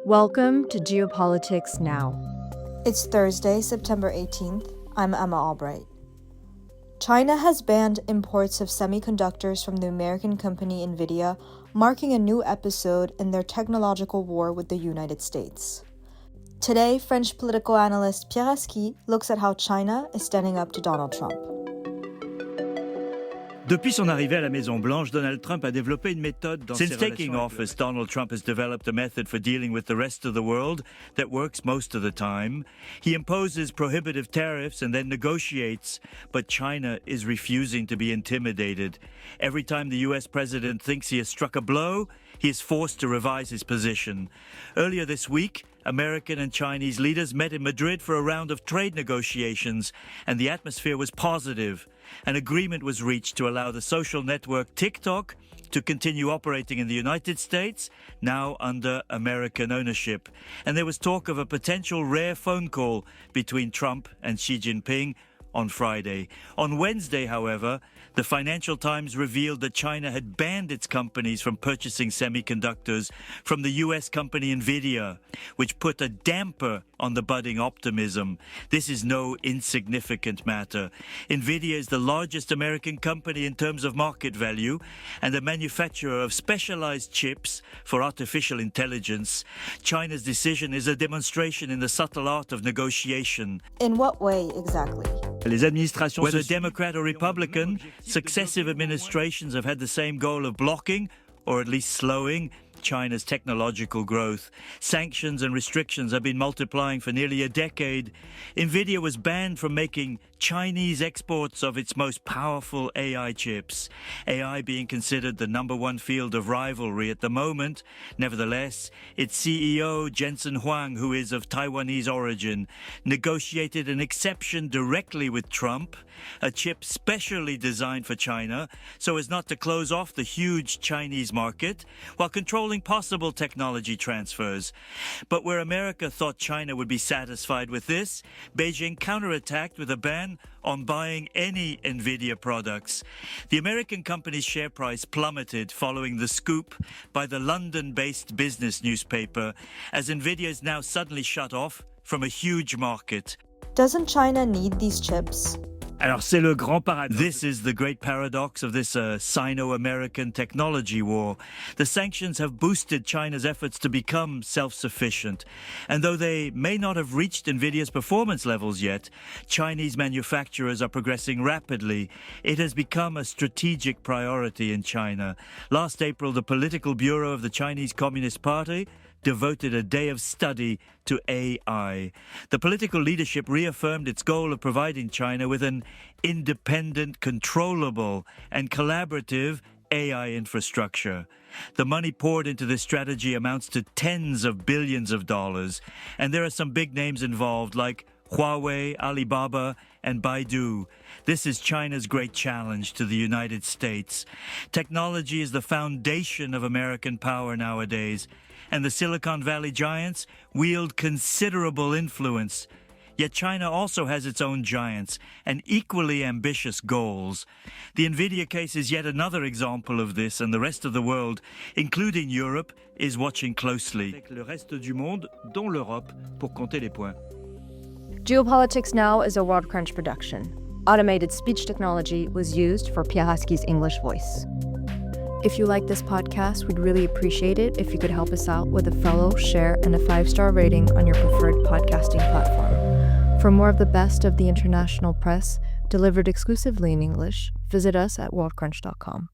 Welcome to Geopolitics Now. It's Thursday, September 18th. I'm Emma Albright. China has banned imports of semiconductors from the American company Nvidia, marking a new episode in their technological war with the United States. Today, French political analyst Pierre Haski looks at how China is standing up to Donald Trump. Depuis son arrivée à la Maison-Blanche, Donald Trump a développé une méthode dans ses relations. Since taking office, Donald Trump has developed a method for dealing with the rest of the world that works most of the time. He imposes prohibitive tariffs and then negotiates, but China is refusing to be intimidated. Every time the US president thinks he has struck a blow, he is forced to revise his position. Earlier this week, American and Chinese leaders met in Madrid for a round of trade negotiations, and the atmosphere was positive. An agreement was reached to allow the social network TikTok to continue operating in the United States, now under American ownership. And there was talk of a potential rare phone call between Trump and Xi Jinping on Friday. On Wednesday, however, the Financial Times revealed that China had banned its companies from purchasing semiconductors from the US company Nvidia, which put a damper on the budding optimism. This is no insignificant matter. Nvidia is the largest American company in terms of market value and a manufacturer of specialized chips for artificial intelligence. China's decision is a demonstration in the subtle art of negotiation. In what way exactly? Whether Democrat or Republican, successive administrations have had the same goal of blocking, or at least slowing, China's technological growth. Sanctions and restrictions have been multiplying for nearly a decade. Nvidia was banned from making Chinese exports of its most powerful AI chips, AI being considered the number one field of rivalry at the moment. Nevertheless, its CEO, Jensen Huang, who is of Taiwanese origin, negotiated an exception directly with Trump, a chip specially designed for China, so as not to close off the huge Chinese market, while controlling possible technology transfers. But where America thought China would be satisfied with this, Beijing counterattacked with a ban on buying any Nvidia products. The American company's share price plummeted following the scoop by the London-based business newspaper, as Nvidia is now suddenly shut off from a huge market. Doesn't China need these chips? This is the great paradox of this Sino-American technology war. The sanctions have boosted China's efforts to become self-sufficient. And though they may not have reached Nvidia's performance levels yet, Chinese manufacturers are progressing rapidly. It has become a strategic priority in China. Last April, the Political Bureau of the Chinese Communist Party devoted a day of study to AI. The political leadership reaffirmed its goal of providing China with an independent, controllable, and collaborative AI infrastructure. The money poured into this strategy amounts to tens of billions of dollars, and there are some big names involved like Huawei, Alibaba, and Baidu. This is China's great challenge to the United States. Technology is the foundation of American power nowadays, and the Silicon Valley giants wield considerable influence. Yet China also has its own giants and equally ambitious goals. The Nvidia case is yet another example of this, and the rest of the world, including Europe, is watching closely. Le reste du monde, dont l'Europe, pour compter les points. Geopolitics Now is a World Crunch production. Automated speech technology was used for Pierre Haski's English voice. If you like this podcast, we'd really appreciate it if you could help us out with a follow, share, and a 5-star rating on your preferred podcasting platform. For more of the best of the international press, delivered exclusively in English, visit us at worldcrunch.com.